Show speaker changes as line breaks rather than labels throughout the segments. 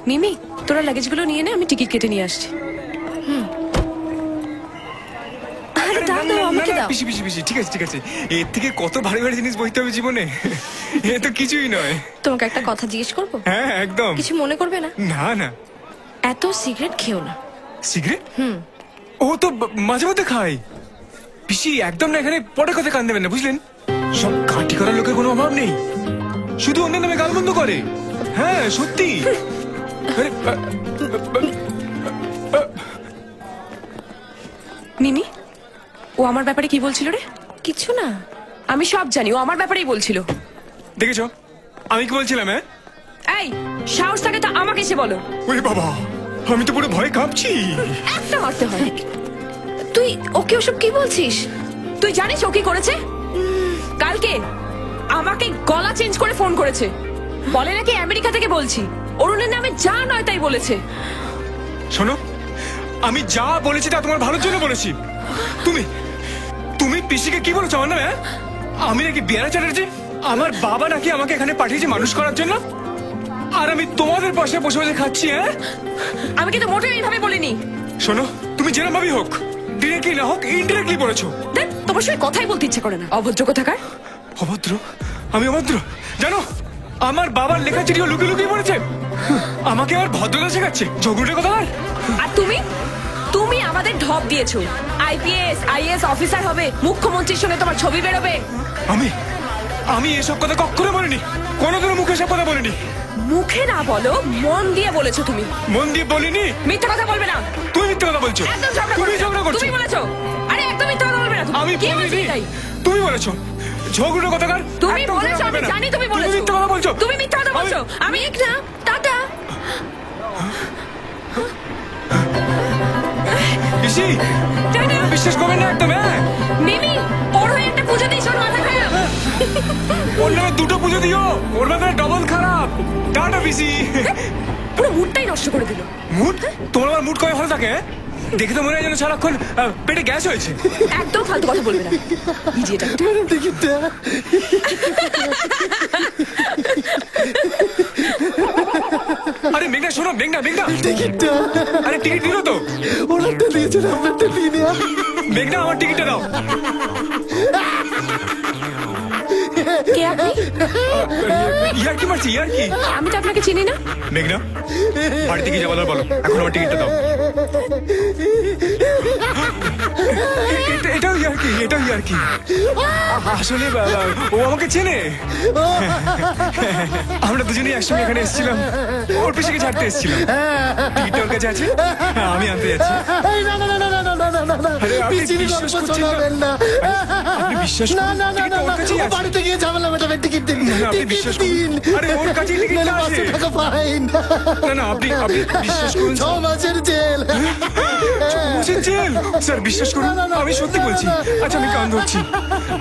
মিমি, তোরা লাগেজগুলো নিয়ে নে, আমি টিকিট কেটে নিয়ে আসছি। আরে দাও, আমাকে দাও।
পিছি পিছি পিছি, ঠিক আছে ঠিক আছে। এর থেকে কত ভারী ভারী জিনিস বইতে হবে জীবনে, এ তো কিছুই নয়।
তোমাকে একটা কথা জিজ্ঞেস করবো?
হ্যাঁ একদম।
কিছু মনে করবে না?
না না।
এত সিগারেট খেও না।
সিগারেট? ও তো মাঝে মধ্যে খাই। পিসি একদম না, এখানে পরে কথা কান দেবেন না, বুঝলেন? সব কাটি করার লোকের কোনো অভাব নেই, শুধু অন্য নামে গালমন্দ করে। হ্যাঁ সত্যি।
মিমি, ও আমার ব্যাপারে কি বলছিল রে? কিছু না, আমি সব জানি। ও আমার ব্যাপারেই বলছিল।
দেখেছো আমি কি বলছিলাম? হ্যাঁ
এই, সাহস থাকে তো আমাকে এসে বলো।
ওরে বাবা, আমি তো পুরো ভয় কাঁপছি।
একটা মারতে হয়। তুই ওকে ওসব কি বলছিস? তুই জানিস ও কি করেছে? কালকে আমাকে গলা চেঞ্জ করে ফোন করেছে, বলে নাকি আমেরিকা থেকে বলছি। অরুণের নামে যা নয় তাই বলেছে।
শোনো, আমি যা বলেছি তা তোমার ভালোর জন্য বলেছি। তুমি তুমি পিসিকে কি বলেছো আমার নামে? আমি নাকি বিয়ারা চ্যাটার্জি? আমার বাবা নাকি আমাকে এখানে পাঠিয়েছে মানুষ করার জন্য, আর আমি তোমাদের পাশে বসে বসে খাচ্ছি। হ্যাঁ,
আমি কিন্তু মোটেও এইভাবে বলিনি।
শোনো, তুমি যেরকম ভাবেই হোক, ডিরেক্টলি না হোক ইনডিরেক্টলি বলেছো।
দেখ, তোমার সঙ্গে কথাই বলতে ইচ্ছে করে না। অভদ্র কোথাকার।
অভদ্র? আমি অভদ্র? জানো, আমার বাবার লেখা চিঠিও লুকিয়ে লুকিয়ে পড়েছে। আমাকে আর ভদ্রতা শেখাচ্ছে, ঝগড়ুটে কথা।
আর তুমি তুমি আমাদের ঢপ দিয়েছো। আইপিএস আইএস অফিসার হবে, মুখ্যমন্ত্রীর সঙ্গে তোমার ছবি বেরোবে।
আমি আমি এসব কথা কখনো বলিনি, কোনোদিনও মুখে সব কথা বলিনি।
মুখে না বলো, মন দিয়ে বলেছো তুমি।
মন দিয়ে বলিনি।
মিথ্যা কথা বলবে না।
তুমি মিথ্যা কথা বলছো।
একদম ঝগড়া
তুমি
করছো।
ঝগড়া করছো।
তুমি বলেছো। আরে একদম মিথ্যা কথা বলবে না।
আমি বলিনি, তুমি বলেছো। ঝগড়া কথাকার।
তুমি বলেছো, আমি জানি তুমি বলেছো।
তুমি মিথ্যা কথা বলছো।
তুমি মিথ্যা কথা বলছো। আমি একটা টাটা।
পিসি, বিশ্বাস করবেন না একদম। হ্যাঁ
মিমি, ওর হয়ে একটা পুজো দিস, ওর মাথা খারাপ।
ওর নামে দুটো পুজো দিও, ওর মাথায় ডবল খারাপ। টাটা পিসি।
পুরো মুডটাই নষ্ট করে দিল।
মুড? তোমার আমার মুড কবে ভালো থাকে? দেখে তো মনে হয় যেন সারাক্ষণ পেটে গ্যাস হয়েছে।
একদম ফালতু কথা বলবে না।
আরে মেঘনা শোনো, মেঘনা মেঘনা টিকিটটা। আরে টিকিট দিলো তো?
ওরা তো দিয়েছে, নাম্বারটা দিয়ে নেওয়া।
মেঘনা আমার টিকিটটা দাও।
কে আপনি?
ইয়ার কি মারছি, ইয়ার কি?
আমি তো আপনাকে চিনি না।
মেঘনা, বাড়িতে কি যাবো বলো, এখন আমার টিকিটটা দাও। এটাও ইয়ার কি, এটাও ইয়ার কি। আসলে ও আমাকে চেনে। আমরা দুজনেই একসঙ্গে এখানে এসেছিলাম, ওর পিছিয়ে ছাড়তে এসেছিলাম। টিকিটটা ওর কাছে আছে, আমি আনতে যাচ্ছি। আপনি বিশ্বাস করুন, টিকিটটা ওর কাছেই আছে।
বাড়িতে গিয়ে ঝামেলা মেটাবেন, টিকিট দিন।
আপনি বিশ্বাস করুন, আরে ওর কাছেই টিকিটটা আছে।
টাকা ফাইন।
না না, আপনি বিশ্বাস করুন।
6 মাসের জেল।
জেল? স্যার বিশ্বাস করুন, আমি সত্যি বলছি। আচ্ছা আমি কান ধরছি,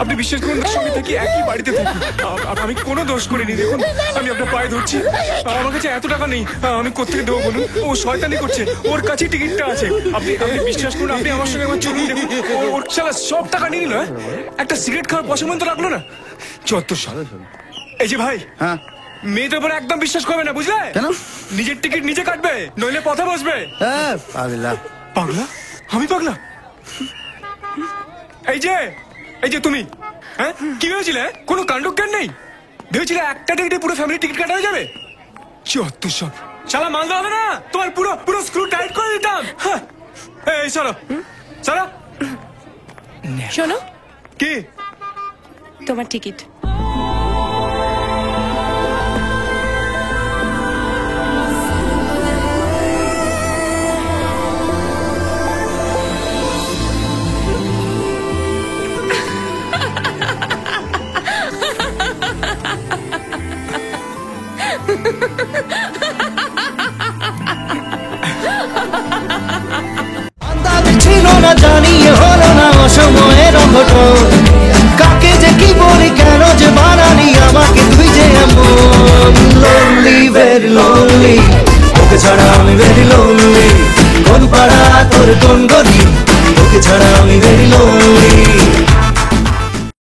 আপনি বিশ্বাস করুন, সঙ্গে থাকি, একই বাড়িতে থাকি। আমি কোনো দোষ করিনি। দেখুন, আমি আপনার পায়ে ধরছি। আমার কাছে এত টাকা নেই, আমি কোত্থেকে দেবো বলুন? ও শয়তানি করছে, ওর কাছে টিকিটটা আছে। আপনি বিশ্বাস করুন, আপনি আমার সঙ্গে একবার চলুন। দেখুন, ওর শালা সব টাকা নিয়ে নিল। একটা সিগারেট খাওয়ার পয়সা মতো রাখলো না। চত্ব সাল। এই যে ভাই,
হ্যাঁ,
মেয়েদের উপর একদম বিশ্বাস করবে না, বুঝলে?
কেন?
নিজের টিকিট নিজে কাটবে, নইলে পথে বসবে।
পাগলা।
পাগলা? আমি পাগলা? এই যে তুমি, হ্যাঁ কি ভেবেছিলে? কোনো কাণ্ডজ্ঞান নেই? ভেবেছিলে একটা টিকিটে পুরো ফ্যামিলি টিকিট কাটা হয়ে যাবে? চত্বর সব। শালা মানতে হবে না, তোমার পুরো পুরো স্ক্রু টাইট করে দিতাম। এই চলো চলো।
শোনো,
কি?
তোমার টিকিট।
ছিল না, জানিয়ে হলো না অসময়ে।